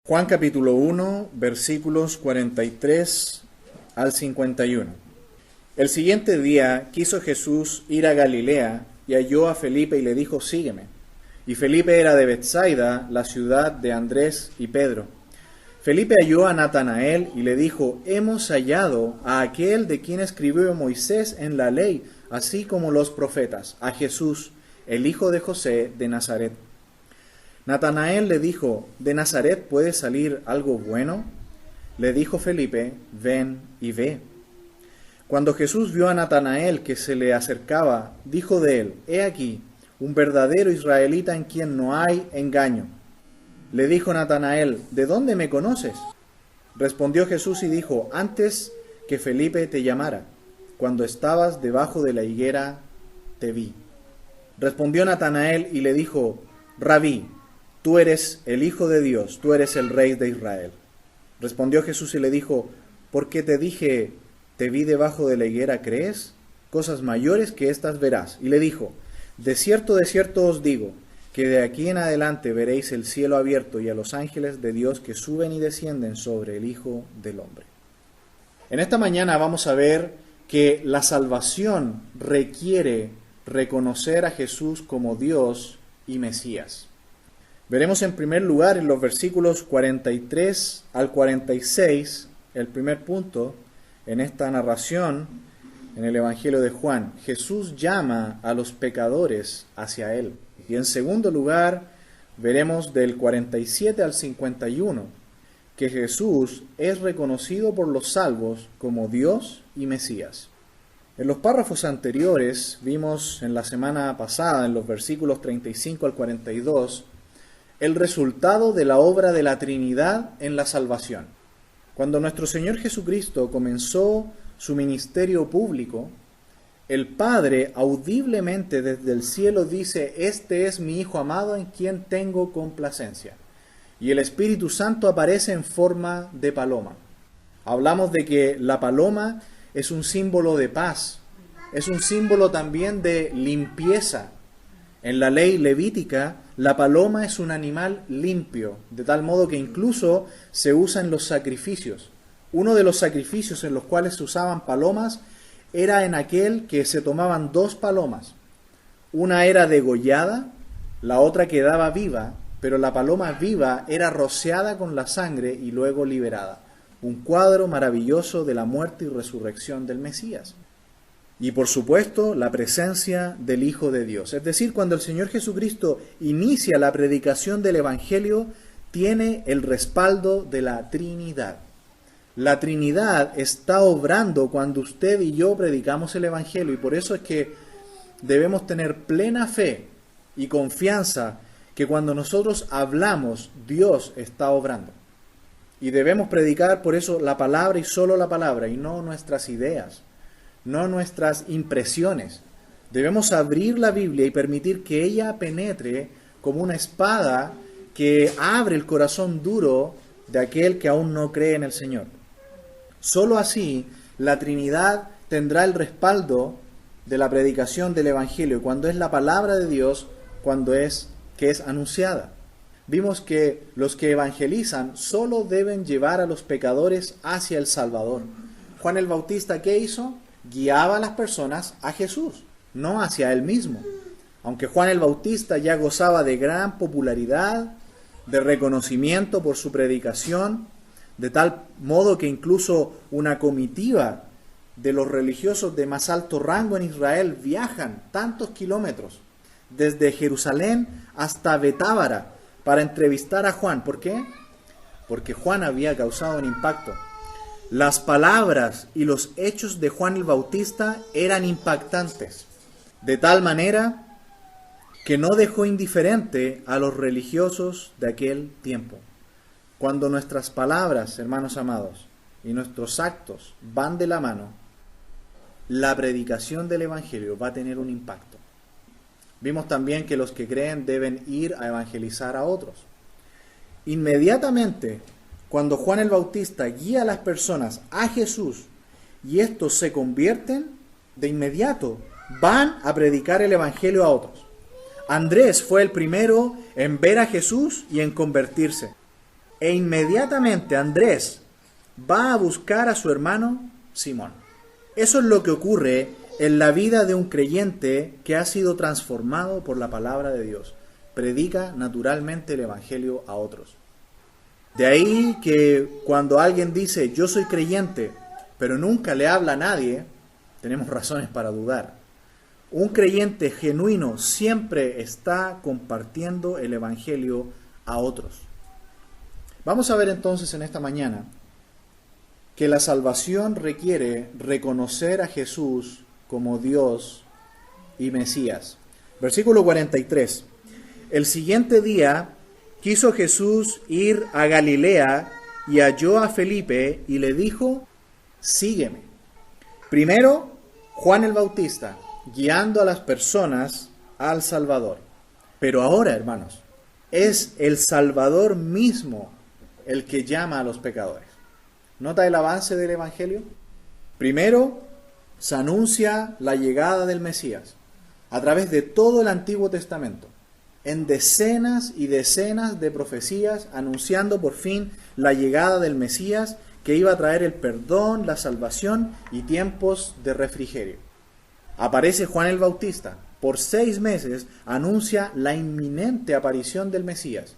Juan capítulo 1, versículos 43 al 51. El siguiente día quiso Jesús ir a Galilea y halló a Felipe y le dijo, sígueme. Y Felipe era de Betsaida, la ciudad de Andrés y Pedro. Felipe halló a Natanael y le dijo, hemos hallado a aquel de quien escribió Moisés en la ley, así como los profetas, a Jesús, el hijo de José de Nazaret. Natanael le dijo, ¿de Nazaret puede salir algo bueno? Le dijo Felipe, ven y ve. Cuando Jesús vio a Natanael que se le acercaba, dijo de él, he aquí, un verdadero israelita en quien no hay engaño. Le dijo Natanael, ¿de dónde me conoces? Respondió Jesús y dijo, antes que Felipe te llamara, cuando estabas debajo de la higuera, te vi. Respondió Natanael y le dijo, Rabí, tú eres el Hijo de Dios, tú eres el Rey de Israel. Respondió Jesús y le dijo, ¿por qué te dije, te vi debajo de la higuera, crees? Cosas mayores que estas verás. Y le dijo, de cierto os digo, que de aquí en adelante veréis el cielo abierto y a los ángeles de Dios que suben y descienden sobre el Hijo del Hombre. En esta mañana vamos a ver que la salvación requiere reconocer a Jesús como Dios y Mesías. Veremos en primer lugar en los versículos 43 al 46, el primer punto en esta narración en el Evangelio de Juan. Jesús llama a los pecadores hacia Él. Y en segundo lugar, veremos del 47 al 51, que Jesús es reconocido por los salvos como Dios y Mesías. En los párrafos anteriores, vimos en la semana pasada, en los versículos 35 al 42, el resultado de la obra de la Trinidad en la salvación. Cuando nuestro Señor Jesucristo comenzó su ministerio público, el Padre audiblemente desde el cielo dice, este es mi Hijo amado en quien tengo complacencia. Y el Espíritu Santo aparece en forma de paloma. Hablamos de que la paloma es un símbolo de paz, es un símbolo también de limpieza. En la ley levítica, la paloma es un animal limpio, de tal modo que incluso se usa en los sacrificios. Uno de los sacrificios en los cuales se usaban palomas era en aquel que se tomaban dos palomas. Una era degollada, la otra quedaba viva, pero la paloma viva era rociada con la sangre y luego liberada. Un cuadro maravilloso de la muerte y resurrección del Mesías. Y por supuesto, la presencia del Hijo de Dios. Es decir, cuando el Señor Jesucristo inicia la predicación del Evangelio, tiene el respaldo de la Trinidad. La Trinidad está obrando cuando usted y yo predicamos el Evangelio, y por eso es que debemos tener plena fe y confianza que cuando nosotros hablamos, Dios está obrando. Y debemos predicar por eso la palabra y solo la palabra, y no nuestras ideas, no nuestras impresiones. Debemos abrir la Biblia y permitir que ella penetre como una espada que abre el corazón duro de aquel que aún no cree en el Señor. Solo así la Trinidad tendrá el respaldo de la predicación del Evangelio, cuando es la palabra de Dios, cuando es anunciada. Vimos que los que evangelizan solo deben llevar a los pecadores hacia el Salvador. Juan el Bautista, ¿qué hizo? Guiaba a las personas a Jesús, no hacia él mismo. Aunque Juan el Bautista ya gozaba de gran popularidad, de reconocimiento por su predicación, de tal modo que incluso una comitiva de los religiosos de más alto rango en Israel viajan tantos kilómetros, desde Jerusalén hasta Betábara, para entrevistar a Juan. ¿Por qué? Porque Juan había causado un impacto. Las palabras y los hechos de Juan el Bautista eran impactantes, de tal manera que no dejó indiferente a los religiosos de aquel tiempo. Cuando nuestras palabras, hermanos amados, y nuestros actos van de la mano, la predicación del Evangelio va a tener un impacto. Vimos también que los que creen deben ir a evangelizar a otros. Inmediatamente, cuando Juan el Bautista guía a las personas a Jesús y estos se convierten, de inmediato van a predicar el Evangelio a otros. Andrés fue el primero en ver a Jesús y en convertirse. E inmediatamente Andrés va a buscar a su hermano Simón. Eso es lo que ocurre en la vida de un creyente que ha sido transformado por la palabra de Dios. Predica naturalmente el Evangelio a otros. De ahí que cuando alguien dice, yo soy creyente, pero nunca le habla a nadie, tenemos razones para dudar. Un creyente genuino siempre está compartiendo el Evangelio a otros. Vamos a ver entonces en esta mañana que la salvación requiere reconocer a Jesús como Dios y Mesías. Versículo 43. El siguiente día quiso Jesús ir a Galilea y halló a Felipe y le dijo, sígueme. Primero, Juan el Bautista, guiando a las personas al Salvador. Pero ahora, hermanos, es el Salvador mismo el que llama a los pecadores. ¿Nota el avance del Evangelio? Primero, se anuncia la llegada del Mesías a través de todo el Antiguo Testamento, en decenas y decenas de profecías, anunciando por fin la llegada del Mesías que iba a traer el perdón, la salvación y tiempos de refrigerio. Aparece Juan el Bautista, por 6 meses anuncia la inminente aparición del Mesías.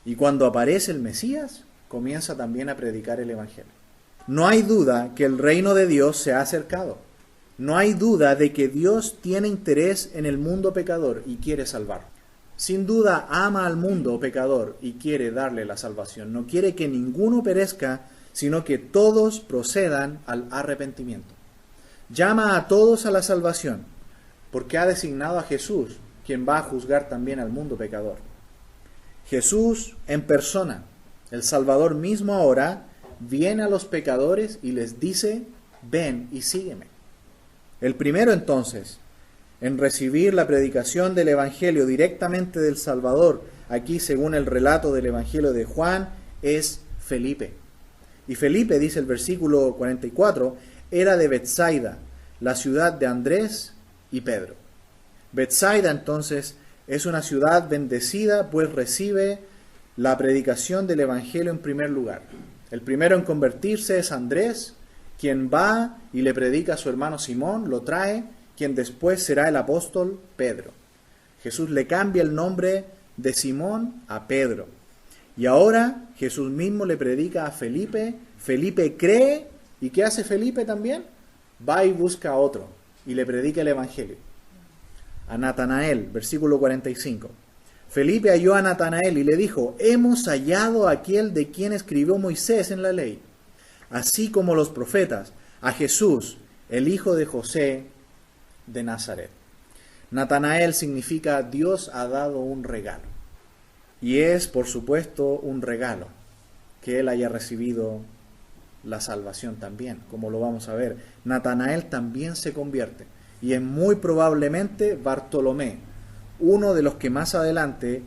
Y cuando aparece el Mesías, comienza también a predicar el Evangelio. No hay duda que el reino de Dios se ha acercado. No hay duda de que Dios tiene interés en el mundo pecador y quiere salvarlo. Sin duda ama al mundo pecador y quiere darle la salvación. No quiere que ninguno perezca, sino que todos procedan al arrepentimiento. Llama a todos a la salvación, porque ha designado a Jesús, quien va a juzgar también al mundo pecador. Jesús en persona, el Salvador mismo ahora, viene a los pecadores y les dice, ven y sígueme. El primero entonces, en recibir la predicación del Evangelio directamente del Salvador, aquí según el relato del Evangelio de Juan, es Felipe. Y Felipe, dice el versículo 44, era de Betsaida, la ciudad de Andrés y Pedro. Betsaida entonces es una ciudad bendecida, pues recibe la predicación del Evangelio en primer lugar. El primero en convertirse es Andrés, quien va y le predica a su hermano Simón, lo trae, quien después será el apóstol Pedro. Jesús le cambia el nombre de Simón a Pedro. Y ahora Jesús mismo le predica a Felipe. Felipe cree, ¿y qué hace Felipe también? Va y busca a otro y le predica el Evangelio. A Natanael, versículo 45. Felipe halló a Natanael y le dijo, hemos hallado a aquel de quien escribió Moisés en la ley, así como los profetas, a Jesús, el hijo de José de Nazaret. Natanael significa Dios ha dado un regalo. Y es, por supuesto, un regalo que él haya recibido la salvación también, como lo vamos a ver. Natanael también se convierte y es muy probablemente Bartolomé, uno de los que más adelante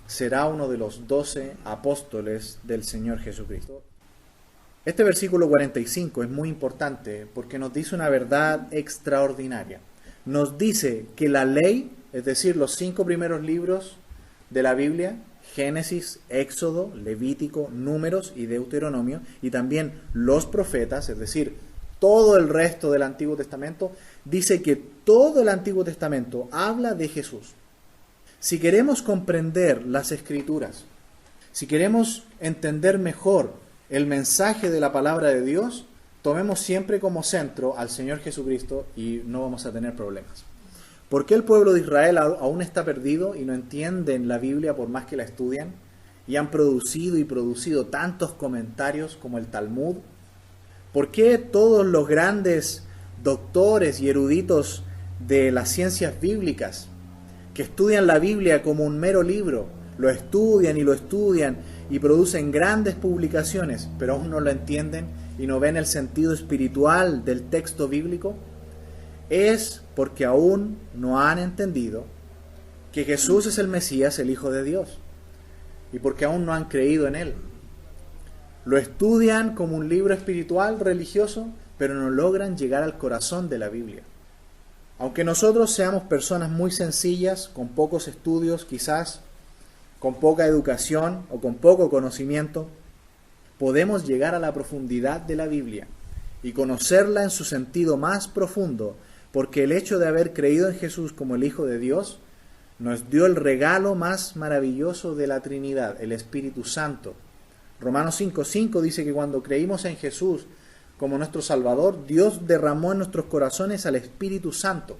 será uno de los 12 apóstoles del Señor Jesucristo. Este versículo 45 es muy importante porque nos dice una verdad extraordinaria. Nos dice que la ley, es decir, los 5 primeros libros de la Biblia, Génesis, Éxodo, Levítico, Números y Deuteronomio, y también los profetas, es decir, todo el resto del Antiguo Testamento, dice que todo el Antiguo Testamento habla de Jesús. Si queremos comprender las Escrituras, si queremos entender mejor el mensaje de la palabra de Dios, tomemos siempre como centro al Señor Jesucristo y no vamos a tener problemas. ¿Por qué el pueblo de Israel aún está perdido y no entienden la Biblia por más que la estudian? Y han producido tantos comentarios como el Talmud. ¿Por qué todos los grandes doctores y eruditos de las ciencias bíblicas que estudian la Biblia como un mero libro, lo estudian y producen grandes publicaciones, pero aún no lo entienden y no ven el sentido espiritual del texto bíblico? Es porque aún no han entendido que Jesús es el Mesías, el Hijo de Dios, y porque aún no han creído en Él. Lo estudian como un libro espiritual, religioso, pero no logran llegar al corazón de la Biblia. Aunque nosotros seamos personas muy sencillas, con pocos estudios quizás, con poca educación o con poco conocimiento, podemos llegar a la profundidad de la Biblia y conocerla en su sentido más profundo, porque el hecho de haber creído en Jesús como el Hijo de Dios nos dio el regalo más maravilloso de la Trinidad, el Espíritu Santo. Romanos 5:5 dice que cuando creímos en Jesús como nuestro Salvador, Dios derramó en nuestros corazones al Espíritu Santo.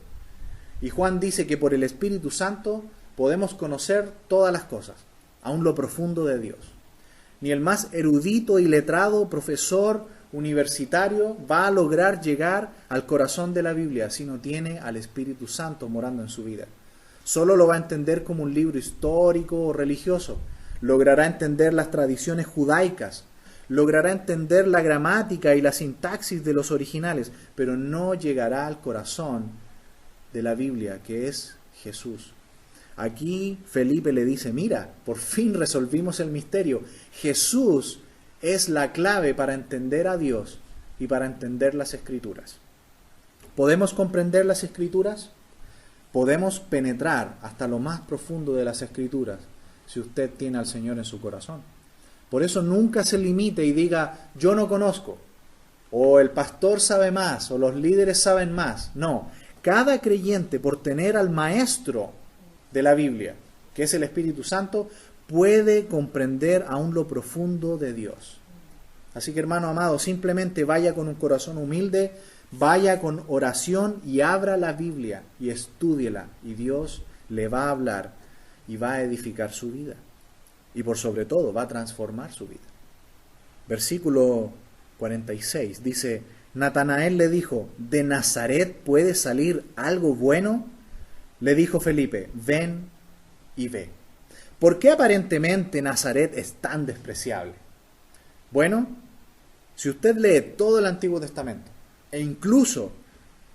Y Juan dice que por el Espíritu Santo podemos conocer todas las cosas, aun lo profundo de Dios. Ni el más erudito y letrado profesor universitario va a lograr llegar al corazón de la Biblia si no tiene al Espíritu Santo morando en su vida. Solo lo va a entender como un libro histórico o religioso. Logrará entender las tradiciones judaicas, logrará entender la gramática y la sintaxis de los originales, pero no llegará al corazón de la Biblia, que es Jesús. Aquí Felipe le dice, mira, por fin resolvimos el misterio. Jesús es la clave para entender a Dios y para entender las Escrituras. ¿Podemos comprender las Escrituras? Podemos penetrar hasta lo más profundo de las Escrituras si usted tiene al Señor en su corazón. Por eso nunca se limite y diga, yo no conozco, o el pastor sabe más, o los líderes saben más. No, cada creyente, por tener al maestro de la Biblia, que es el Espíritu Santo, puede comprender aún lo profundo de Dios. Así que, hermano amado, simplemente vaya con un corazón humilde, vaya con oración y abra la Biblia y estúdiela, y Dios le va a hablar y va a edificar su vida. Y por sobre todo va a transformar su vida. Versículo 46 dice, Natanael le dijo, ¿de Nazaret puede salir algo bueno? Le dijo Felipe, ven y ve. ¿Por qué aparentemente Nazaret es tan despreciable? Bueno, si usted lee todo el Antiguo Testamento e incluso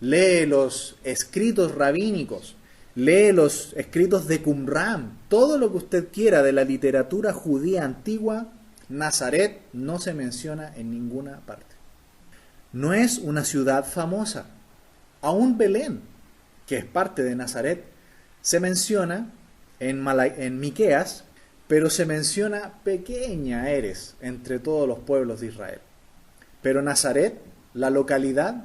lee los escritos rabínicos, lee los escritos de Qumran, todo lo que usted quiera de la literatura judía antigua, Nazaret no se menciona en ninguna parte. No es una ciudad famosa. Aún Belén, que es parte de Nazaret, se menciona en Miqueas, pero se menciona pequeña eres entre todos los pueblos de Israel. Pero Nazaret, la localidad,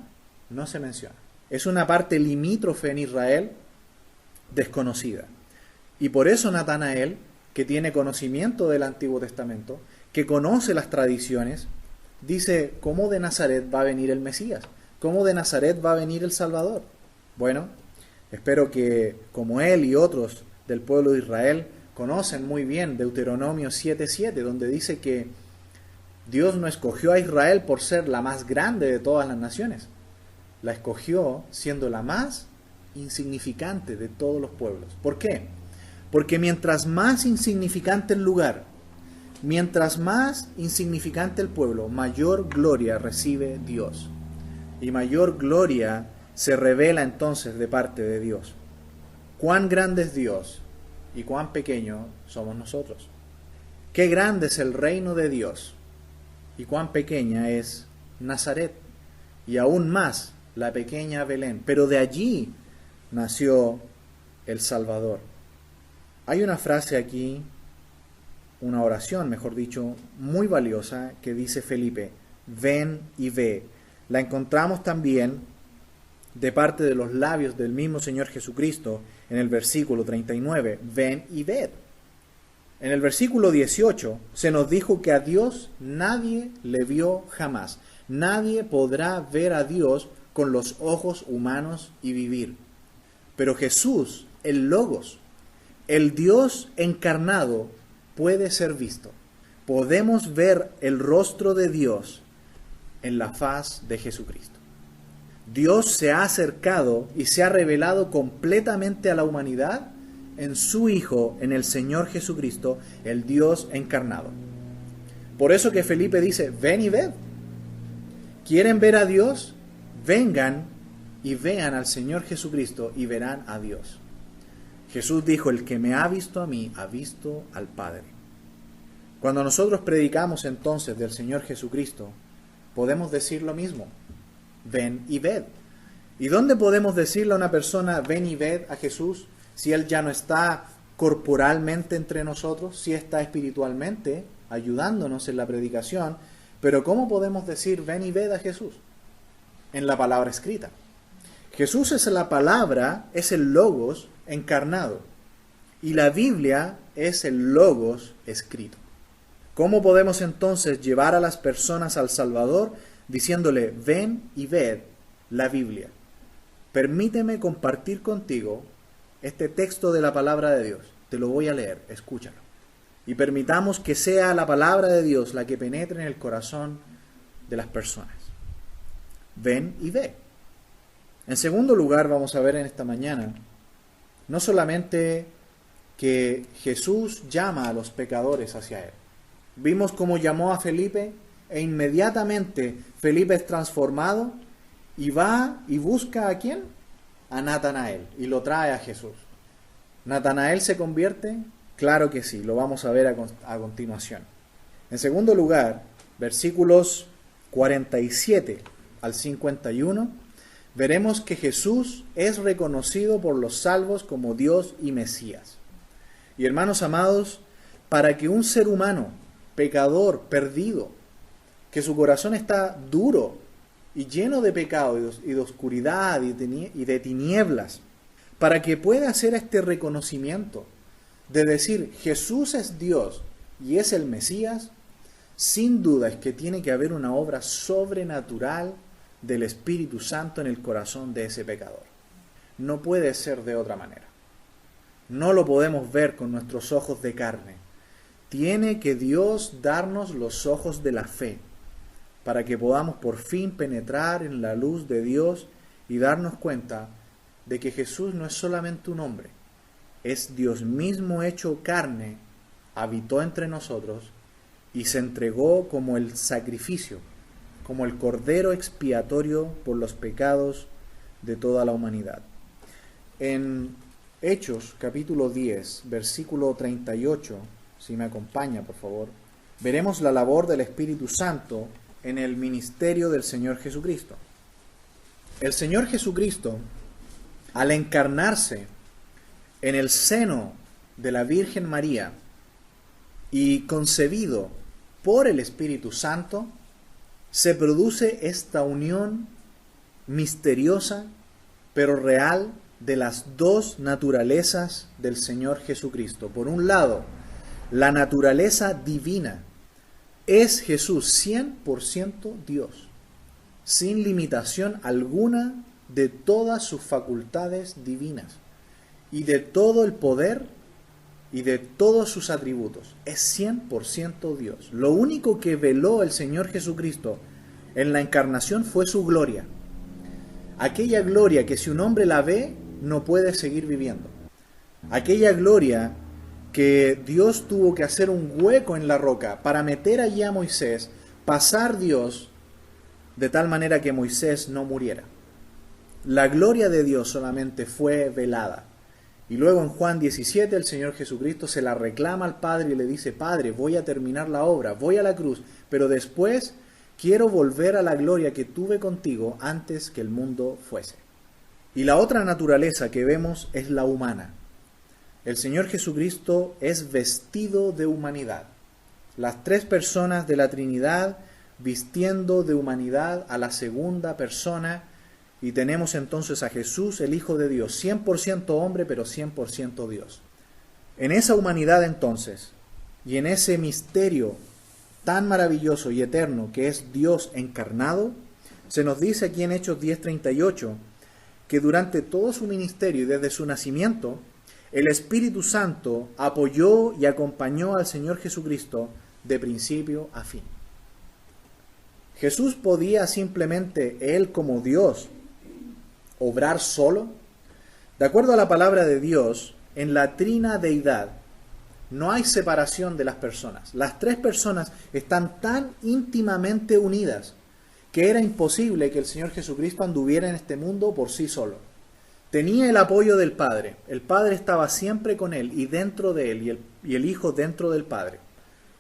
no se menciona. Es una parte limítrofe en Israel desconocida. Y por eso Natanael, que tiene conocimiento del Antiguo Testamento, que conoce las tradiciones, dice, ¿cómo de Nazaret va a venir el Mesías? ¿Cómo de Nazaret va a venir el Salvador? Bueno, espero que como él y otros del pueblo de Israel conocen muy bien Deuteronomio 7:7, donde dice que Dios no escogió a Israel por ser la más grande de todas las naciones. La escogió siendo la más insignificante de todos los pueblos. ¿Por qué? Porque mientras más insignificante el lugar, mientras más insignificante el pueblo, mayor gloria recibe Dios. Y mayor gloria se revela entonces de parte de Dios. Cuán grande es Dios y cuán pequeño somos nosotros. Qué grande es el reino de Dios y cuán pequeña es Nazaret. Y aún más la pequeña Belén. Pero de allí nació el Salvador. Hay una frase aquí, una oración, mejor dicho, muy valiosa que dice Felipe, ven y ve. La encontramos también de parte de los labios del mismo Señor Jesucristo en el versículo 39, ven y ved. En el versículo 18 se nos dijo que a Dios nadie le vio jamás. Nadie podrá ver a Dios con los ojos humanos y vivir. Pero Jesús, el Logos, el Dios encarnado, puede ser visto. Podemos ver el rostro de Dios en la faz de Jesucristo. Dios se ha acercado y se ha revelado completamente a la humanidad en su Hijo, en el Señor Jesucristo, el Dios encarnado. Por eso que Felipe dice, ven y ved. ¿Quieren ver a Dios? Vengan y vean al Señor Jesucristo y verán a Dios. Jesús dijo, el que me ha visto a mí, ha visto al Padre. Cuando nosotros predicamos entonces del Señor Jesucristo, podemos decir lo mismo, ven y ved. ¿Y dónde podemos decirle a una persona, ven y ved a Jesús, si Él ya no está corporalmente entre nosotros, sí está espiritualmente ayudándonos en la predicación, pero ¿cómo podemos decir ven y ved a Jesús? En la palabra escrita. Jesús es la palabra, es el Logos encarnado, y la Biblia es el Logos escrito. ¿Cómo podemos entonces llevar a las personas al Salvador diciéndole ven y ved la Biblia? Permíteme compartir contigo este texto de la palabra de Dios. Te lo voy a leer, escúchalo. Y permitamos que sea la palabra de Dios la que penetre en el corazón de las personas. Ven y ve. En segundo lugar, vamos a ver en esta mañana, no solamente que Jesús llama a los pecadores hacia Él. Vimos cómo llamó a Felipe e inmediatamente Felipe es transformado y va y busca ¿a quién? A Natanael y lo trae a Jesús. ¿Natanael se convierte? Claro que sí, lo vamos a ver a continuación. En segundo lugar, versículos 47 al 51, veremos que Jesús es reconocido por los salvos como Dios y Mesías. Y hermanos amados, para que un ser humano, pecador, perdido, que su corazón está duro y lleno de pecado y de oscuridad y de tinieblas, para que pueda hacer este reconocimiento de decir Jesús es Dios y es el Mesías, sin duda es que tiene que haber una obra sobrenatural del Espíritu Santo en el corazón de ese pecador. No puede ser de otra manera. No lo podemos ver con nuestros ojos de carne. Tiene que Dios darnos los ojos de la fe para que podamos por fin penetrar en la luz de Dios y darnos cuenta de que Jesús no es solamente un hombre, es Dios mismo hecho carne, habitó entre nosotros y se entregó como el sacrificio, como el cordero expiatorio por los pecados de toda la humanidad. En Hechos capítulo 10, versículo 38, si me acompaña por favor, veremos la labor del Espíritu Santo en el ministerio del Señor Jesucristo. El Señor Jesucristo, al encarnarse en el seno de la Virgen María y concebido por el Espíritu Santo, se produce esta unión misteriosa pero real de las dos naturalezas del Señor Jesucristo. Por un lado, la naturaleza divina. Es Jesús 100% Dios, sin limitación alguna de todas sus facultades divinas y de todo el poder y de todos sus atributos. Es 100% Dios. Lo único que veló el Señor Jesucristo en la encarnación fue su gloria. Aquella gloria que si un hombre la ve, no puede seguir viviendo. Aquella gloria que Dios tuvo que hacer un hueco en la roca para meter allí a Moisés, pasar Dios de tal manera que Moisés no muriera. La gloria de Dios solamente fue velada. Y luego en Juan 17 el Señor Jesucristo se la reclama al Padre y le dice, Padre, voy a terminar la obra, voy a la cruz, pero después quiero volver a la gloria que tuve contigo antes que el mundo fuese. Y la otra naturaleza que vemos es la humana. El Señor Jesucristo es vestido de humanidad. Las tres personas de la Trinidad vistiendo de humanidad a la segunda persona, y tenemos entonces a Jesús, el Hijo de Dios, 100% hombre, pero 100% Dios. En esa humanidad entonces, y en ese misterio tan maravilloso y eterno que es Dios encarnado, se nos dice aquí en Hechos 10:38, que durante todo su ministerio y desde su nacimiento, el Espíritu Santo apoyó y acompañó al Señor Jesucristo de principio a fin. Jesús podía simplemente, Él como Dios, obrar solo. De acuerdo a la palabra de Dios, en la trina deidad no hay separación de las personas. Las tres personas están tan íntimamente unidas que era imposible que el Señor Jesucristo anduviera en este mundo por sí solo. Tenía el apoyo del Padre. El Padre estaba siempre con Él y dentro de Él, y el Hijo dentro del Padre.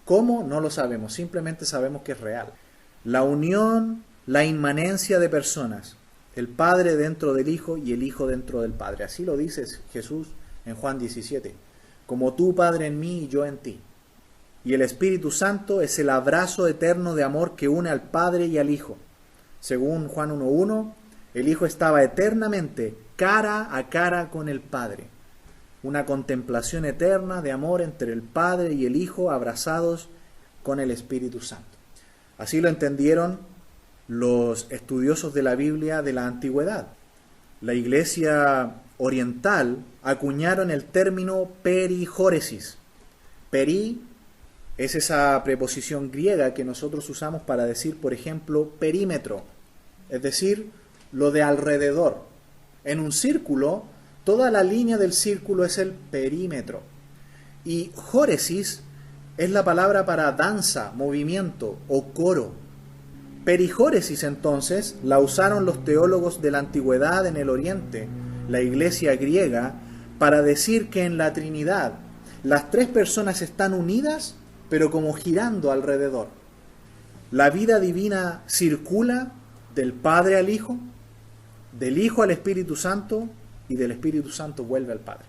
¿Cómo? No lo sabemos, simplemente sabemos que es real. La unión, la inmanencia de personas, el Padre dentro del Hijo y el Hijo dentro del Padre. Así lo dice Jesús en Juan 17. como tú, Padre, en mí y yo en ti. Y el Espíritu Santo es el abrazo eterno de amor que une al Padre y al Hijo. Según Juan 1:1, el Hijo estaba eternamente cara a cara con el Padre. Una contemplación eterna de amor entre el Padre y el Hijo abrazados con el Espíritu Santo. Así lo entendieron los estudiosos de la Biblia de la antigüedad. La Iglesia oriental acuñaron el término perijóresis. Peri es esa preposición griega que nosotros usamos para decir, por ejemplo, perímetro, es decir, lo de alrededor. En un círculo, toda la línea del círculo es el perímetro. Y jóresis es la palabra para danza, movimiento o coro. Perijóresis, entonces, la usaron los teólogos de la antigüedad en el Oriente, la Iglesia griega, para decir que en la Trinidad las tres personas están unidas, pero como girando alrededor. La vida divina circula del Padre al Hijo, del Hijo al Espíritu Santo y del Espíritu Santo vuelve al Padre.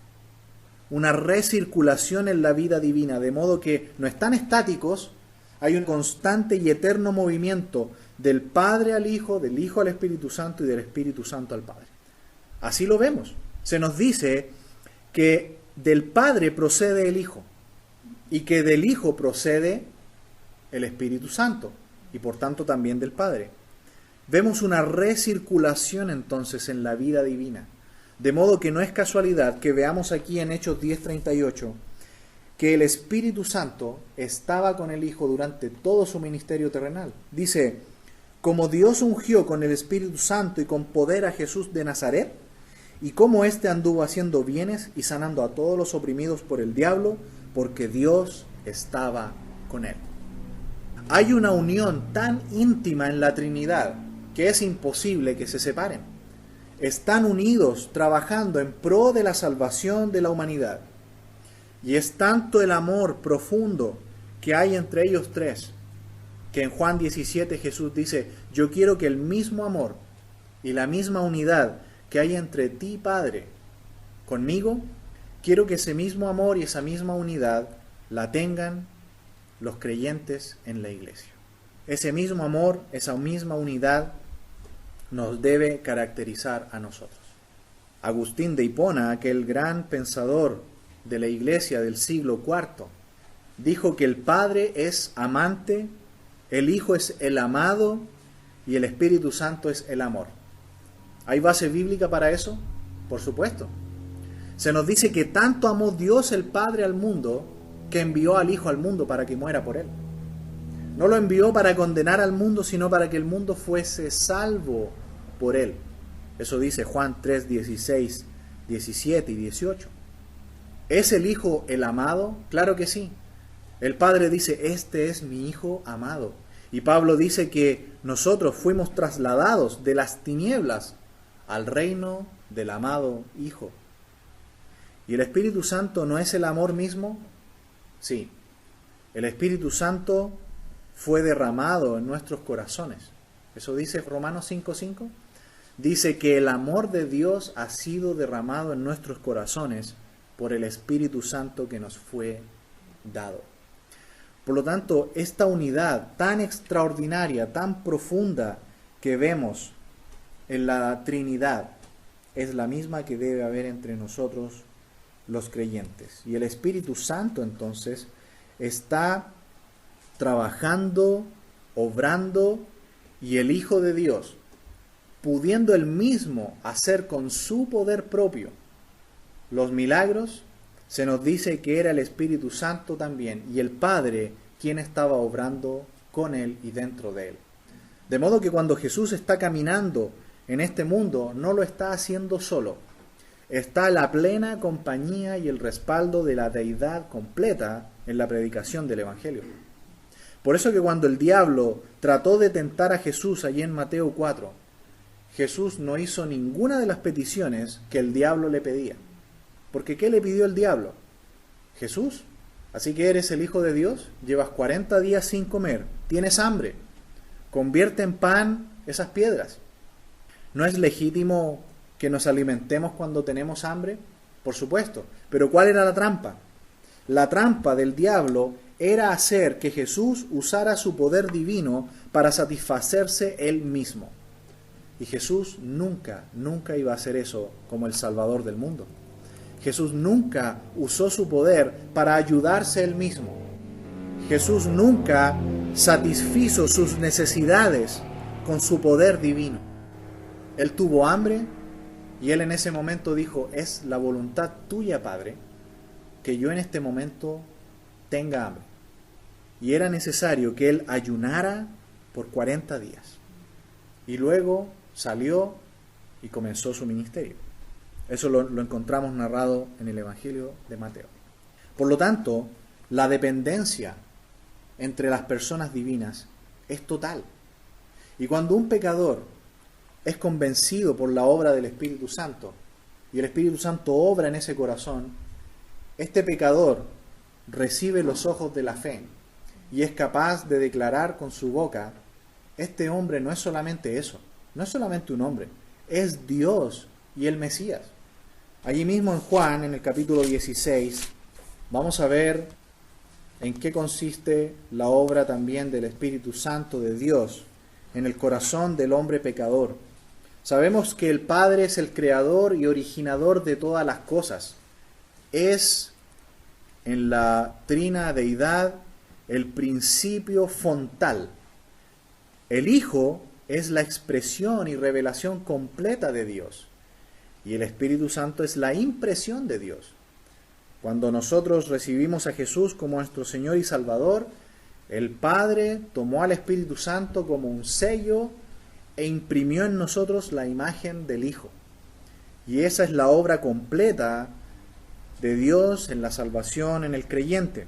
Una recirculación en la vida divina, de modo que no están estáticos, hay un constante y eterno movimiento del Padre al Hijo, del Hijo al Espíritu Santo y del Espíritu Santo al Padre. Así lo vemos. Se nos dice que del Padre procede el Hijo y que del Hijo procede el Espíritu Santo y por tanto también del Padre. Vemos una recirculación entonces en la vida divina. De modo que no es casualidad que veamos aquí en Hechos 10:38 que el Espíritu Santo estaba con el Hijo durante todo su ministerio terrenal. Dice, como Dios ungió con el Espíritu Santo y con poder a Jesús de Nazaret, y como éste anduvo haciendo bienes y sanando a todos los oprimidos por el diablo, porque Dios estaba con él. Hay una unión tan íntima en la Trinidad que es imposible que se separen. Están unidos trabajando en pro de la salvación de la humanidad. Y es tanto el amor profundo que hay entre ellos tres, que en Juan 17 Jesús dice, yo quiero que el mismo amor y la misma unidad que hay entre ti, Padre, conmigo, quiero que ese mismo amor y esa misma unidad la tengan los creyentes en la iglesia. Ese mismo amor, esa misma unidad nos debe caracterizar a nosotros. Agustín de Hipona, aquel gran pensador de la iglesia del siglo IV, dijo que el Padre es amante, el Hijo es el amado y el Espíritu Santo es el amor. ¿Hay base bíblica para eso? Por supuesto. Se nos dice que tanto amó Dios el Padre al mundo que envió al Hijo al mundo para que muera por él. No lo envió para condenar al mundo, sino para que el mundo fuese salvo por él. Eso dice Juan 3, 16, 17 y 18. ¿Es el Hijo el amado? Claro que sí. El Padre dice, este es mi Hijo amado. Y Pablo dice que nosotros fuimos trasladados de las tinieblas al reino del amado Hijo. ¿Y el Espíritu Santo no es el amor mismo? Sí. El Espíritu Santo fue derramado en nuestros corazones. Eso dice Romanos 5:5. Dice que el amor de Dios ha sido derramado en nuestros corazones por el Espíritu Santo que nos fue dado. Por lo tanto, esta unidad tan extraordinaria, tan profunda que vemos en la Trinidad, es la misma que debe haber entre nosotros los creyentes. Y el Espíritu Santo entonces está trabajando, obrando, y el Hijo de Dios, pudiendo él mismo hacer con su poder propio los milagros, se nos dice que era el Espíritu Santo también, y el Padre quien estaba obrando con él y dentro de él. De modo que cuando Jesús está caminando en este mundo, no lo está haciendo solo. Está la plena compañía y el respaldo de la deidad completa en la predicación del Evangelio. Por eso que cuando el diablo trató de tentar a Jesús allí en Mateo 4, Jesús no hizo ninguna de las peticiones que el diablo le pedía. Porque ¿qué le pidió el diablo? Jesús, así que eres el Hijo de Dios, llevas 40 días sin comer, tienes hambre, convierte en pan esas piedras. ¿No es legítimo que nos alimentemos cuando tenemos hambre? Por supuesto, pero ¿cuál era la trampa? La trampa del diablo era hacer que Jesús usara su poder divino para satisfacerse él mismo. Y Jesús nunca iba a hacer eso como el Salvador del mundo. Jesús nunca usó su poder para ayudarse él mismo. Jesús nunca satisfizo sus necesidades con su poder divino. Él tuvo hambre y él en ese momento dijo: es la voluntad tuya, Padre, que yo en este momento tenga hambre. Y era necesario que él ayunara por 40 días. Y luego salió y comenzó su ministerio. Eso lo encontramos narrado en el Evangelio de Mateo. Por lo tanto, la dependencia entre las personas divinas es total. Y cuando un pecador es convencido por la obra del Espíritu Santo, y el Espíritu Santo obra en ese corazón, este pecador recibe los ojos de la fe y es capaz de declarar con su boca: este hombre no es solamente eso, no es solamente un hombre, es Dios y el Mesías. Allí mismo en Juan, en el capítulo 16, vamos a ver en qué consiste la obra también del Espíritu Santo de Dios en el corazón del hombre pecador. Sabemos que el Padre es el creador y originador de todas las cosas. Es en la trina deidad el principio fontal. El Hijo es la expresión y revelación completa de Dios. Y el Espíritu Santo es la impresión de Dios. Cuando nosotros recibimos a Jesús como nuestro Señor y Salvador, el Padre tomó al Espíritu Santo como un sello e imprimió en nosotros la imagen del Hijo. Y esa es la obra completa de Dios en la salvación en el creyente.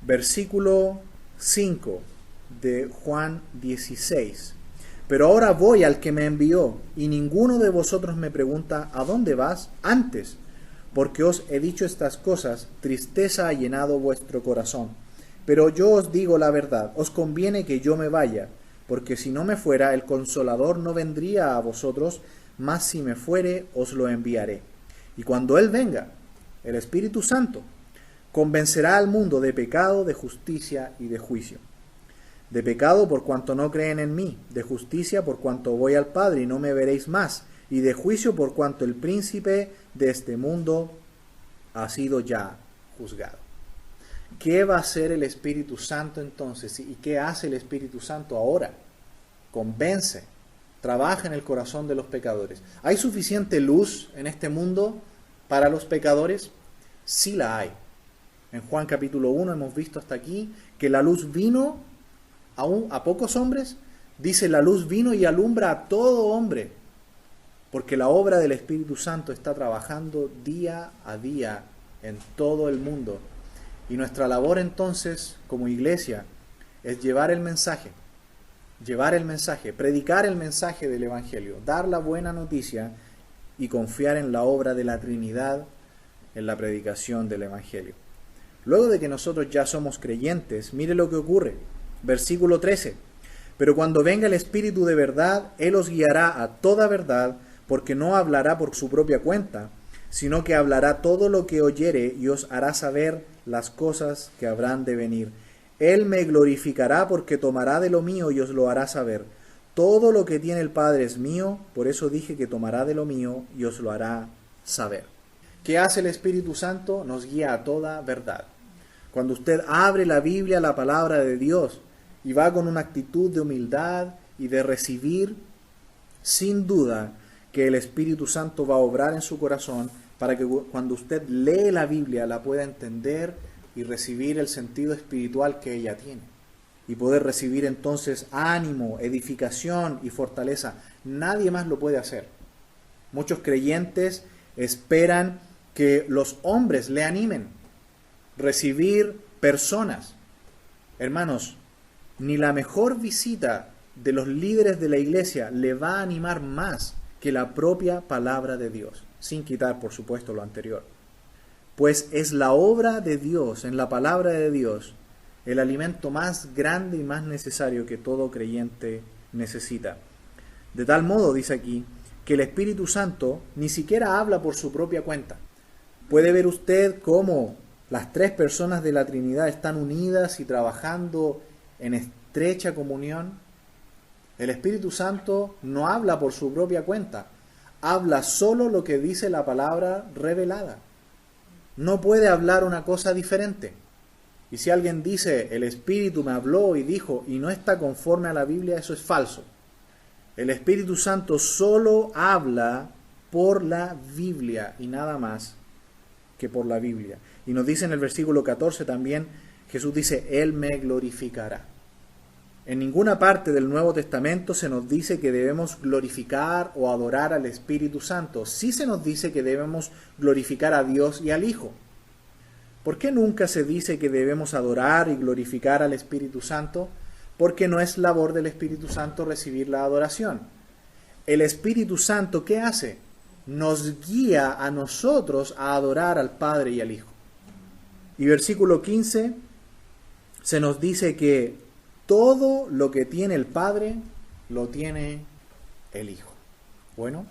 Versículo 5 de Juan 16. Pero ahora voy al que me envió, y ninguno de vosotros me pregunta: ¿a dónde vas? Antes, porque os he dicho estas cosas, tristeza ha llenado vuestro corazón. Pero yo os digo la verdad, os conviene que yo me vaya, porque si no me fuera, el Consolador no vendría a vosotros, mas si me fuere, os lo enviaré. Y cuando Él venga, el Espíritu Santo, convencerá al mundo de pecado, de justicia y de juicio. De pecado por cuanto no creen en mí, de justicia por cuanto voy al Padre y no me veréis más, y de juicio por cuanto el príncipe de este mundo ha sido ya juzgado. ¿Qué va a hacer el Espíritu Santo entonces? ¿Y qué hace el Espíritu Santo ahora? Convence, trabaja en el corazón de los pecadores. ¿Hay suficiente luz en este mundo para los pecadores? Sí la hay. En Juan capítulo 1 hemos visto hasta aquí que la luz vino a pocos hombres. Dice: la luz vino y alumbra a todo hombre, porque la obra del Espíritu Santo está trabajando día a día en todo el mundo. Y nuestra labor entonces como iglesia es llevar el mensaje, predicar el mensaje del Evangelio, dar la buena noticia y confiar en la obra de la Trinidad en la predicación del Evangelio. Luego de que nosotros ya somos creyentes, mire lo que ocurre. Versículo 13. Pero cuando venga el Espíritu de verdad, Él os guiará a toda verdad, porque no hablará por su propia cuenta, sino que hablará todo lo que oyere y os hará saber las cosas que habrán de venir. Él me glorificará porque tomará de lo mío y os lo hará saber. Todo lo que tiene el Padre es mío, por eso dije que tomará de lo mío y os lo hará saber. ¿Qué hace el Espíritu Santo? Nos guía a toda verdad. Cuando usted abre la Biblia, la palabra de Dios, y va con una actitud de humildad y de recibir, sin duda que el Espíritu Santo va a obrar en su corazón para que cuando usted lee la Biblia la pueda entender y recibir el sentido espiritual que ella tiene. Y poder recibir entonces ánimo, edificación y fortaleza. Nadie más lo puede hacer. Muchos creyentes esperan que los hombres le animen. Recibir personas. Hermanos, ni la mejor visita de los líderes de la iglesia le va a animar más que la propia palabra de Dios, sin quitar, por supuesto, lo anterior. Pues es la obra de Dios, en la palabra de Dios, el alimento más grande y más necesario que todo creyente necesita. De tal modo, dice aquí, que el Espíritu Santo ni siquiera habla por su propia cuenta. Puede ver usted cómo Las tres personas de la Trinidad están unidas y trabajando en estrecha comunión. El Espíritu Santo no habla por su propia cuenta, habla solo lo que dice la palabra revelada. No puede hablar una cosa diferente. Y si alguien dice, el Espíritu me habló y dijo, y no está conforme a la Biblia, eso es falso. El Espíritu Santo solo habla por la Biblia y nada más que por la Biblia. Y nos dice en el versículo 14 también, Jesús dice, Él me glorificará. En ninguna parte del Nuevo Testamento se nos dice que debemos glorificar o adorar al Espíritu Santo. Sí se nos dice que debemos glorificar a Dios y al Hijo. ¿Por qué nunca se dice que debemos adorar y glorificar al Espíritu Santo? Porque no es labor del Espíritu Santo recibir la adoración. El Espíritu Santo, ¿qué hace? Nos guía a nosotros a adorar al Padre y al Hijo. Y versículo 15 se nos dice que todo lo que tiene el Padre lo tiene el Hijo. Bueno,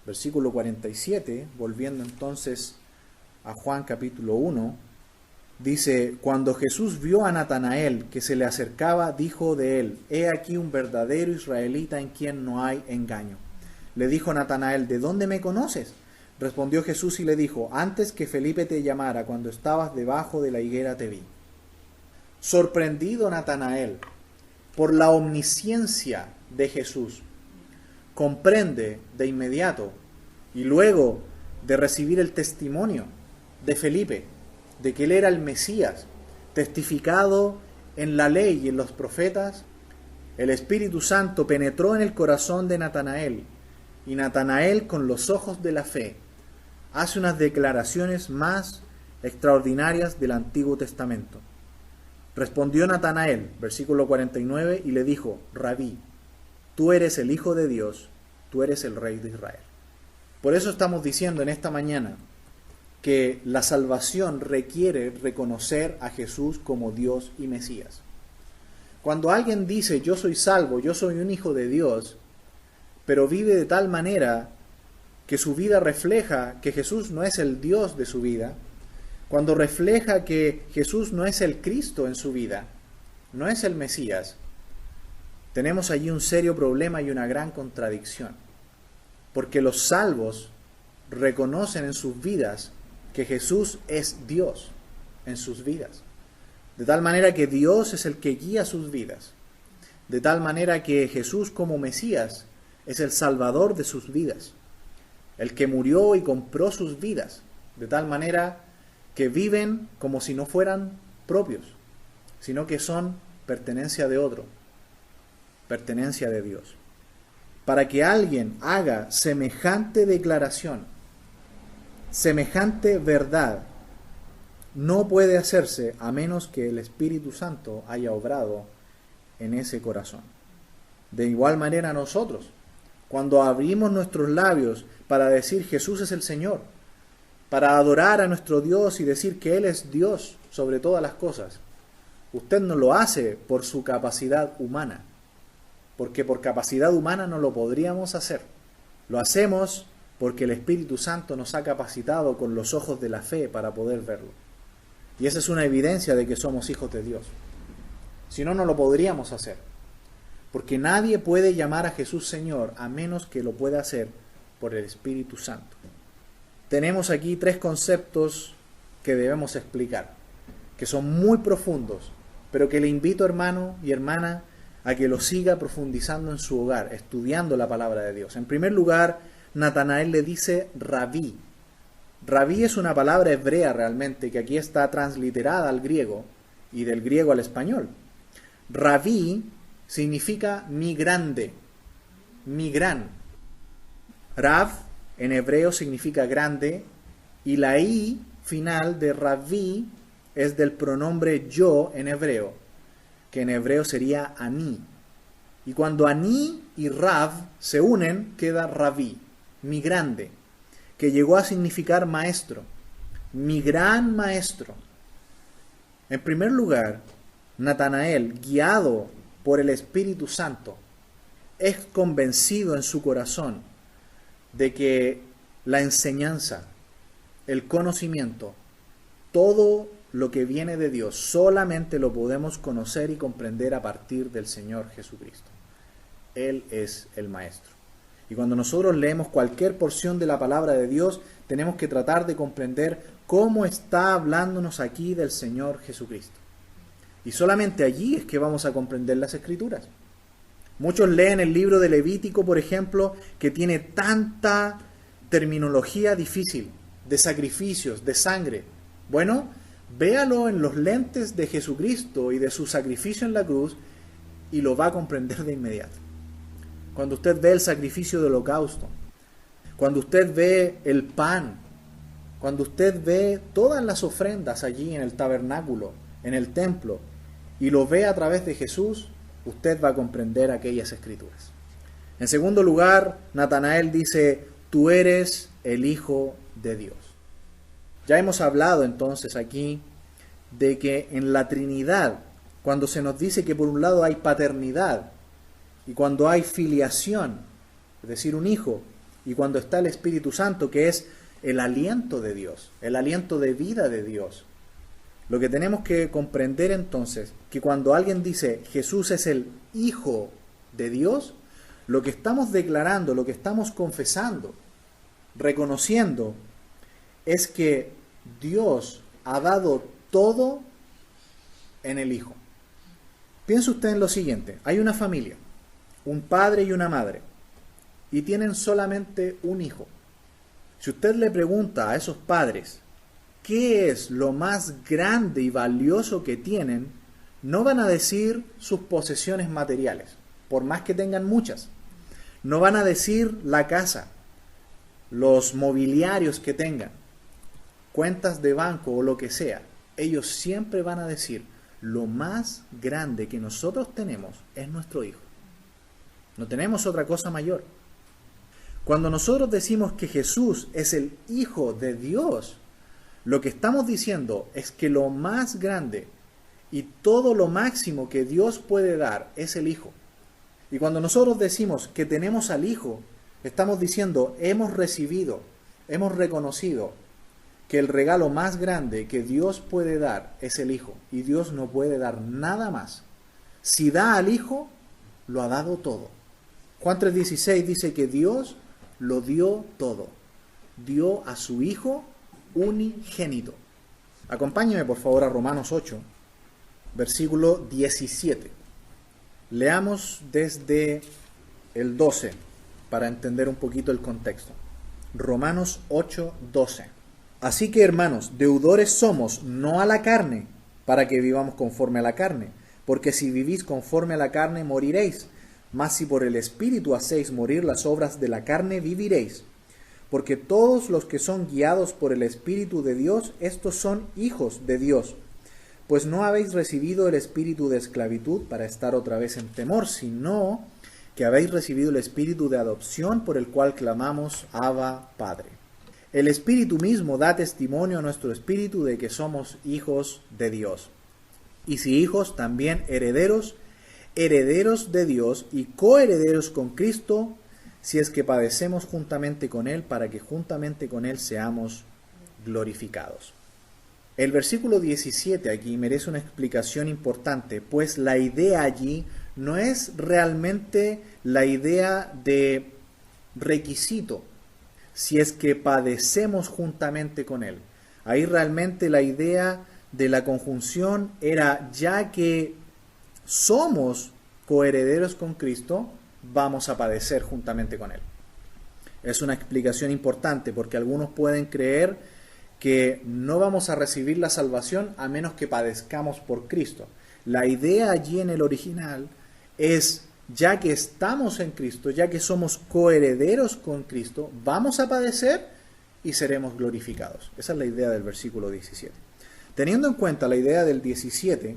versículo 47, volviendo entonces a Juan capítulo 1, dice, cuando Jesús vio a Natanael que se le acercaba, dijo de él, he aquí un verdadero israelita en quien no hay engaño. Le dijo Natanael, ¿de dónde me conoces? Respondió Jesús y le dijo, antes que Felipe te llamara, cuando estabas debajo de la higuera te vi. Sorprendido Natanael por la omnisciencia de Jesús, comprende de inmediato y luego de recibir el testimonio de Felipe, de que él era el Mesías, testificado en la ley y en los profetas, el Espíritu Santo penetró en el corazón de Natanael, y Natanael, con los ojos de la fe, hace unas declaraciones más extraordinarias del Antiguo Testamento. Respondió Natanael, versículo 49, y le dijo, Rabí, tú eres el Hijo de Dios, tú eres el Rey de Israel. Por eso estamos diciendo en esta mañana que la salvación requiere reconocer a Jesús como Dios y Mesías. Cuando alguien dice, yo soy salvo, yo soy un hijo de Dios, pero vive de tal manera que su vida refleja que Jesús no es el Dios de su vida, cuando refleja que Jesús no es el Cristo en su vida, no es el Mesías, tenemos allí un serio problema y una gran contradicción, porque los salvos reconocen en sus vidas que Jesús es Dios en sus vidas, de tal manera que Dios es el que guía sus vidas, de tal manera que Jesús como Mesías es el Salvador de sus vidas, el que murió y compró sus vidas, de tal manera que viven como si no fueran propios, sino que son pertenencia de otro, pertenencia de Dios. Para que alguien haga semejante declaración, semejante verdad, no puede hacerse a menos que el Espíritu Santo haya obrado en ese corazón. De igual manera nosotros, cuando abrimos nuestros labios para decir Jesús es el Señor, para adorar a nuestro Dios y decir que Él es Dios sobre todas las cosas, usted no lo hace por su capacidad humana, porque por capacidad humana no lo podríamos hacer. Lo hacemos porque el Espíritu Santo nos ha capacitado con los ojos de la fe para poder verlo. Y esa es una evidencia de que somos hijos de Dios. Si no, no lo podríamos hacer. Porque nadie puede llamar a Jesús Señor a menos que lo pueda hacer por el Espíritu Santo. Tenemos aquí tres conceptos que debemos explicar, que son muy profundos, pero que le invito, hermano y hermana, a que lo siga profundizando en su hogar, estudiando la palabra de Dios. En primer lugar, Natanael le dice Rabí. Rabí es una palabra hebrea realmente, que aquí está transliterada al griego y del griego al español. Rabí significa mi grande, mi gran. Rav en hebreo significa grande y la i final de Rabí es del pronombre yo en hebreo, que en hebreo sería Ani. Y cuando Ani y Rav se unen, queda Rabí, mi grande, que llegó a significar maestro, mi gran maestro. En primer lugar, Natanael, guiado por el Espíritu Santo, es convencido en su corazón de que la enseñanza, el conocimiento, todo lo que viene de Dios solamente lo podemos conocer y comprender a partir del Señor Jesucristo. Él es el Maestro. Y cuando nosotros leemos cualquier porción de la palabra de Dios, tenemos que tratar de comprender cómo está hablándonos aquí del Señor Jesucristo. Y solamente allí es que vamos a comprender las Escrituras. Muchos leen el libro de Levítico, por ejemplo, que tiene tanta terminología difícil, de sacrificios, de sangre. Bueno, véalo en los lentes de Jesucristo y de su sacrificio en la cruz y lo va a comprender de inmediato. Cuando usted ve el sacrificio del holocausto, cuando usted ve el pan, cuando usted ve todas las ofrendas allí en el tabernáculo, en el templo, y lo ve a través de Jesús, usted va a comprender aquellas Escrituras. En segundo lugar, Natanael dice, tú eres el Hijo de Dios. Ya hemos hablado entonces aquí de que en la Trinidad, cuando se nos dice que por un lado hay paternidad, y cuando hay filiación, es decir, un hijo, y cuando está el Espíritu Santo, que es el aliento de Dios, el aliento de vida de Dios. Lo que tenemos que comprender entonces, que cuando alguien dice Jesús es el Hijo de Dios, lo que estamos declarando, lo que estamos confesando, reconociendo, es que Dios ha dado todo en el Hijo. Piense usted en lo siguiente, hay una familia, un padre y una madre, y tienen solamente un hijo. Si usted le pregunta a esos padres qué es lo más grande y valioso que tienen, no van a decir sus posesiones materiales, por más que tengan muchas. No van a decir la casa, los mobiliarios que tengan, cuentas de banco o lo que sea. Ellos siempre van a decir, lo más grande que nosotros tenemos es nuestro hijo. No tenemos otra cosa mayor. Cuando nosotros decimos que Jesús es el Hijo de Dios, lo que estamos diciendo es que lo más grande y todo lo máximo que Dios puede dar es el Hijo. Y cuando nosotros decimos que tenemos al Hijo, estamos diciendo, hemos recibido, hemos reconocido que el regalo más grande que Dios puede dar es el Hijo. Y Dios no puede dar nada más. Si da al Hijo, lo ha dado todo. Juan 3:16 dice que Dios lo dio todo. Dio a su Hijo unigénito. Acompáñeme por favor a Romanos 8, versículo 17. Leamos desde el 12 para entender un poquito el contexto. Romanos 8:12. Así que hermanos, deudores somos, no a la carne, para que vivamos conforme a la carne, porque si vivís conforme a la carne moriréis. Mas si por el Espíritu hacéis morir las obras de la carne, viviréis. Porque todos los que son guiados por el Espíritu de Dios, estos son hijos de Dios. Pues no habéis recibido el espíritu de esclavitud para estar otra vez en temor, sino que habéis recibido el espíritu de adopción por el cual clamamos, Abba, Padre. El Espíritu mismo da testimonio a nuestro espíritu de que somos hijos de Dios. Y si hijos, también herederos, herederos de Dios y coherederos con Cristo, si es que padecemos juntamente con Él, para que juntamente con Él seamos glorificados. El versículo 17 aquí merece una explicación importante, pues la idea allí no es realmente la idea de requisito, si es que padecemos juntamente con Él. Ahí realmente la idea de la conjunción era, ya que somos coherederos con Cristo, vamos a padecer juntamente con Él. Es una explicación importante porque algunos pueden creer que no vamos a recibir la salvación a menos que padezcamos por Cristo. La idea allí en el original es, ya que estamos en Cristo, ya que somos coherederos con Cristo, vamos a padecer y seremos glorificados. Esa es la idea del versículo 17. Teniendo en cuenta la idea del 17,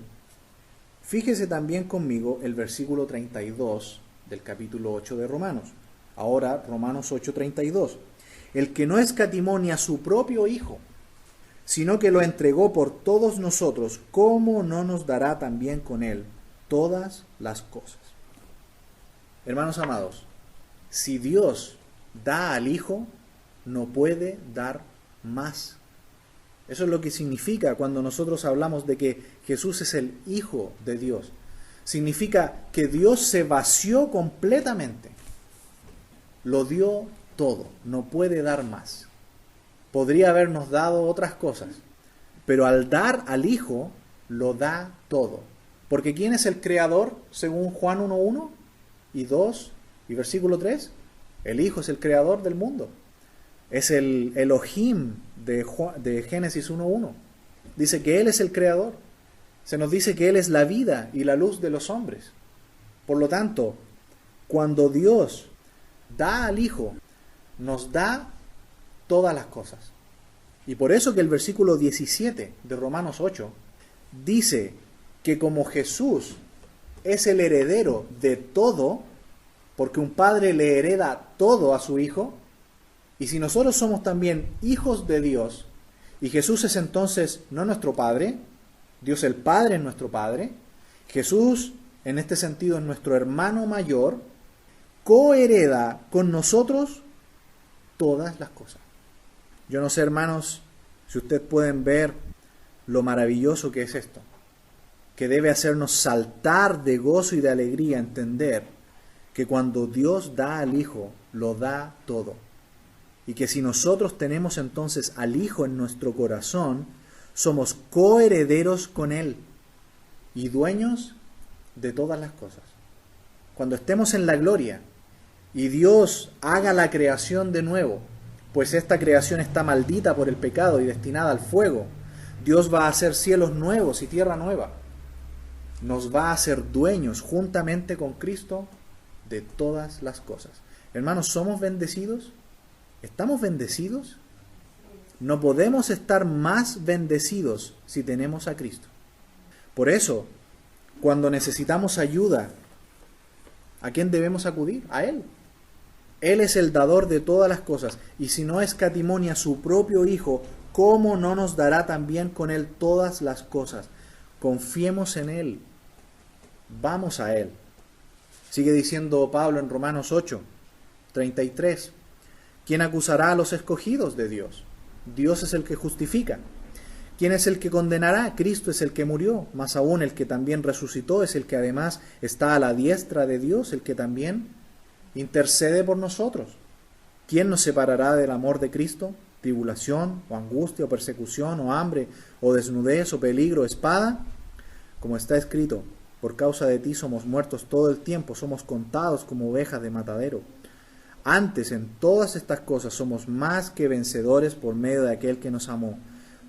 fíjese también conmigo el versículo 32 del capítulo 8 de Romanos. Ahora, Romanos 8:32. El que no escatimó ni a su propio Hijo, sino que lo entregó por todos nosotros, ¿cómo no nos dará también con Él todas las cosas? Hermanos amados, si Dios da al Hijo, no puede dar más. Eso es lo que significa cuando nosotros hablamos de que Jesús es el Hijo de Dios. Significa que Dios se vació completamente. Lo dio todo, no puede dar más. Podría habernos dado otras cosas, pero al dar al Hijo, lo da todo. Porque ¿quién es el creador según Juan 1:1 y 2 y versículo 3? El Hijo es el creador del mundo. Es el Elohim de Génesis 1:1. Dice que Él es el creador. Se nos dice que Él es la vida y la luz de los hombres. Por lo tanto, cuando Dios da al Hijo, nos da todas las cosas. Y por eso que el versículo 17 de Romanos 8 dice que como Jesús es el heredero de todo, porque un padre le hereda todo a su Hijo, y si nosotros somos también hijos de Dios, y Jesús es entonces no nuestro Padre, Dios el Padre es nuestro Padre, Jesús en este sentido es nuestro hermano mayor, cohereda con nosotros todas las cosas. Yo no sé, hermanos, si ustedes pueden ver lo maravilloso que es esto, que debe hacernos saltar de gozo y de alegría entender que cuando Dios da al Hijo, lo da todo. Y que si nosotros tenemos entonces al Hijo en nuestro corazón, somos coherederos con Él y dueños de todas las cosas. Cuando estemos en la gloria y Dios haga la creación de nuevo, pues esta creación está maldita por el pecado y destinada al fuego, Dios va a hacer cielos nuevos y tierra nueva. Nos va a hacer dueños juntamente con Cristo de todas las cosas. Hermanos, ¿somos bendecidos? ¿Estamos bendecidos? No podemos estar más bendecidos si tenemos a Cristo. Por eso, cuando necesitamos ayuda, ¿a quién debemos acudir? A Él. Él es el dador de todas las cosas, y si no escatimó a su propio Hijo, ¿cómo no nos dará también con Él todas las cosas? Confiemos en Él. Vamos a Él. Sigue diciendo Pablo en Romanos 8:33. ¿Quién acusará a los escogidos de Dios? Dios es el que justifica. ¿Quién es el que condenará? Cristo es el que murió, más aún el que también resucitó es el que además está a la diestra de Dios, el que también intercede por nosotros. ¿Quién nos separará del amor de Cristo? ¿Tribulación, o angustia, o persecución, o hambre, o desnudez, o peligro, o espada? Como está escrito, por causa de ti somos muertos todo el tiempo, somos contados como ovejas de matadero. Antes, en todas estas cosas somos más que vencedores por medio de aquel que nos amó,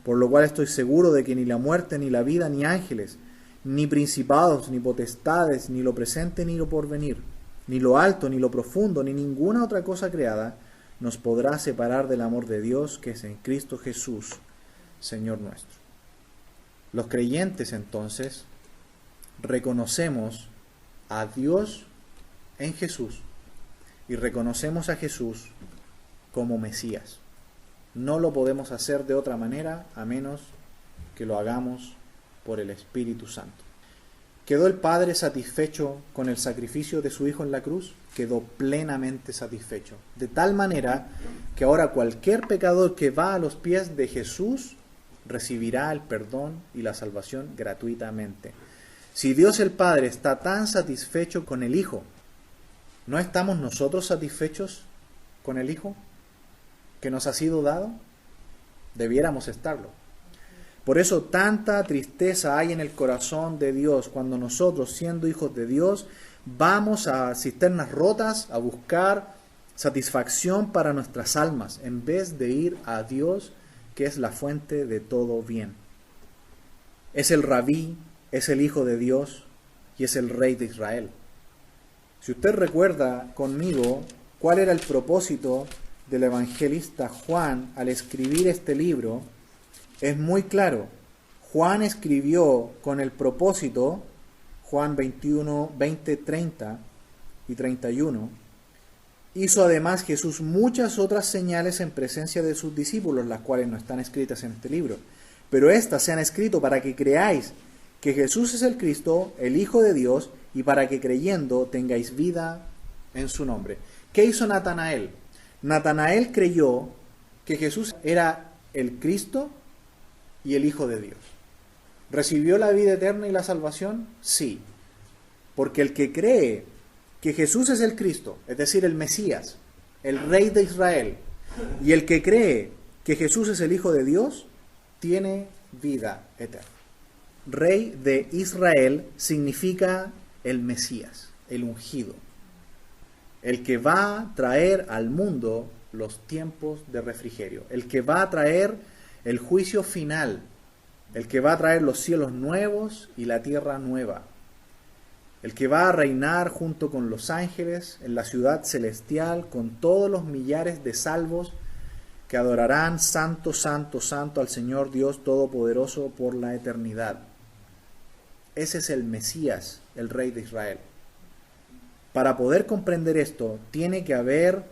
por lo cual estoy seguro de que ni la muerte, ni la vida, ni ángeles, ni principados, ni potestades, ni lo presente, ni lo porvenir, ni lo alto, ni lo profundo, ni ninguna otra cosa creada, nos podrá separar del amor de Dios que es en Cristo Jesús, Señor nuestro. Los creyentes, entonces, reconocemos a Dios en Jesús y reconocemos a Jesús como Mesías. No lo podemos hacer de otra manera a menos que lo hagamos por el Espíritu Santo. ¿Quedó el Padre satisfecho con el sacrificio de su Hijo en la cruz? Quedó plenamente satisfecho. De tal manera que ahora cualquier pecador que va a los pies de Jesús recibirá el perdón y la salvación gratuitamente. Si Dios el Padre está tan satisfecho con el Hijo, ¿no estamos nosotros satisfechos con el Hijo que nos ha sido dado? Debiéramos estarlo. Por eso tanta tristeza hay en el corazón de Dios cuando nosotros, siendo hijos de Dios, vamos a cisternas rotas a buscar satisfacción para nuestras almas, en vez de ir a Dios, que es la fuente de todo bien. Es el Rabí, es el Hijo de Dios y es el Rey de Israel. Si usted recuerda conmigo cuál era el propósito del evangelista Juan al escribir este libro, es muy claro. Juan escribió con el propósito, Juan 21, 20, 30 y 31, hizo además Jesús muchas otras señales en presencia de sus discípulos, las cuales no están escritas en este libro, pero estas se han escrito para que creáis que Jesús es el Cristo, el Hijo de Dios, y para que creyendo tengáis vida en su nombre. ¿Qué hizo Natanael? Natanael creyó que Jesús era el Cristo y el Hijo de Dios. ¿Recibió la vida eterna y la salvación? Sí. Porque el que cree que Jesús es el Cristo, es decir, el Mesías, el Rey de Israel, y el que cree que Jesús es el Hijo de Dios, tiene vida eterna. Rey de Israel significa el Mesías, el ungido, el que va a traer al mundo los tiempos de refrigerio, el que va a traer el juicio final, el que va a traer los cielos nuevos y la tierra nueva, el que va a reinar junto con los ángeles en la ciudad celestial con todos los millares de salvos que adorarán santo, santo, santo al Señor Dios Todopoderoso por la eternidad. Ese es el Mesías, el Rey de Israel. Para poder comprender esto, tiene que haber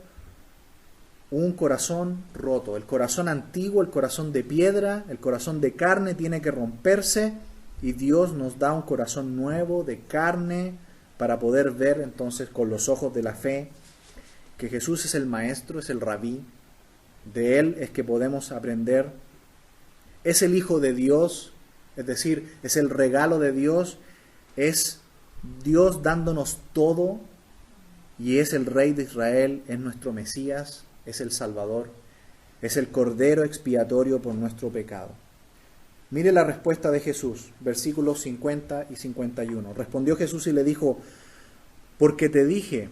un corazón roto. El corazón antiguo, el corazón de piedra, el corazón de carne tiene que romperse y Dios nos da un corazón nuevo de carne para poder ver entonces con los ojos de la fe que Jesús es el Maestro, es el Rabí. De Él es que podemos aprender. Es el Hijo de Dios, es decir, es el regalo de Dios, es Dios dándonos todo y es el Rey de Israel, es nuestro Mesías, es el Salvador, es el Cordero expiatorio por nuestro pecado. Mire la respuesta de Jesús, versículos 50 y 51. Respondió Jesús y le dijo: porque te dije,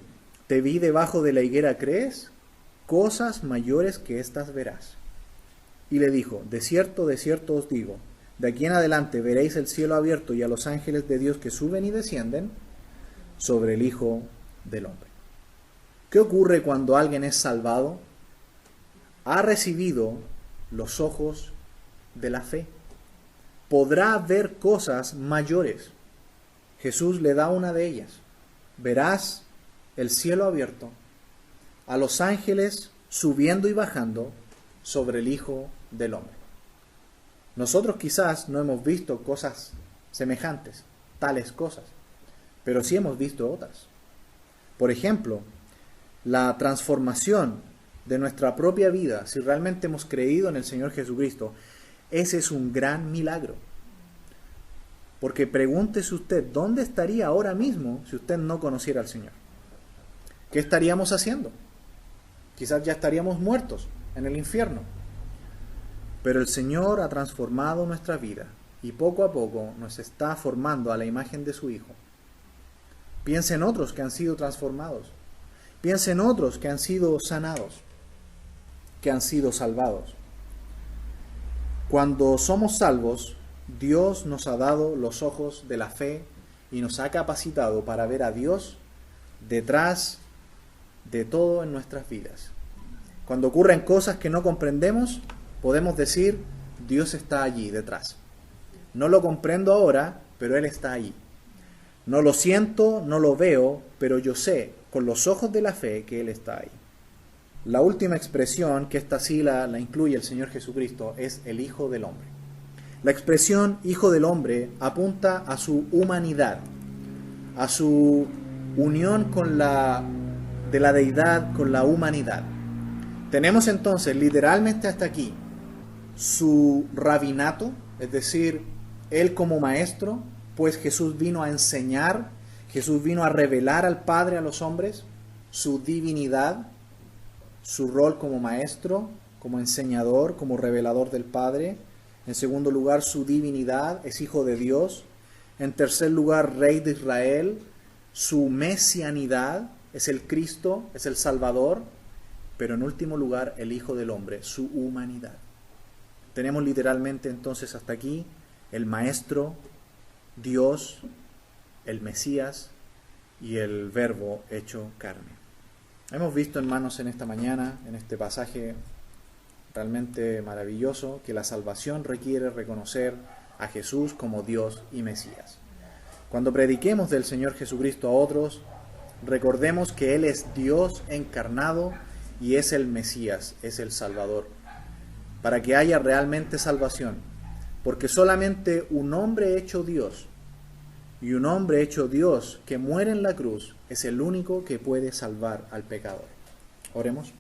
te vi debajo de la higuera, ¿crees? Cosas mayores que estas verás. Y le dijo: de cierto os digo, de aquí en adelante veréis el cielo abierto y a los ángeles de Dios que suben y descienden sobre el Hijo del Hombre. ¿Qué ocurre cuando alguien es salvado? Ha recibido los ojos de la fe. Podrá ver cosas mayores. Jesús le da una de ellas. Verás el cielo abierto, a los ángeles subiendo y bajando sobre el Hijo del Hombre. Nosotros quizás no hemos visto cosas semejantes, tales cosas, pero sí hemos visto otras. Por ejemplo, la transformación de nuestra propia vida, si realmente hemos creído en el Señor Jesucristo, ese es un gran milagro. Porque pregúntese usted, ¿dónde estaría ahora mismo si usted no conociera al Señor? ¿Qué estaríamos haciendo? Quizás ya estaríamos muertos en el infierno. Pero el Señor ha transformado nuestra vida y poco a poco nos está formando a la imagen de su Hijo. Piensa en otros que han sido transformados. Piensa en otros que han sido sanados, que han sido salvados. Cuando somos salvos, Dios nos ha dado los ojos de la fe y nos ha capacitado para ver a Dios detrás de todo en nuestras vidas. Cuando ocurren cosas que no comprendemos, podemos decir: Dios está allí detrás. No lo comprendo ahora, pero Él está allí. No lo siento, no lo veo, pero yo sé con los ojos de la fe que Él está ahí. La última expresión, que esta sí la incluye el Señor Jesucristo, es el Hijo del Hombre. La expresión Hijo del Hombre apunta a su humanidad, a su unión de la deidad con la humanidad. Tenemos entonces literalmente hasta aquí su rabinato, es decir, Él como maestro, pues Jesús vino a enseñar, Jesús vino a revelar al Padre a los hombres, su divinidad, su rol como maestro, como enseñador, como revelador del Padre. En segundo lugar, su divinidad, es Hijo de Dios. En tercer lugar, Rey de Israel, su mesianidad, es el Cristo, es el Salvador. Pero en último lugar, el Hijo del Hombre, su humanidad. Tenemos literalmente entonces hasta aquí el Maestro, Dios, el Mesías y el Verbo hecho carne. Hemos visto, hermanos, en esta mañana, en este pasaje realmente maravilloso, que la salvación requiere reconocer a Jesús como Dios y Mesías. Cuando prediquemos del Señor Jesucristo a otros, recordemos que Él es Dios encarnado y es el Mesías, es el Salvador, para que haya realmente salvación, porque solamente un hombre hecho Dios y un hombre hecho Dios que muere en la cruz es el único que puede salvar al pecador. Oremos.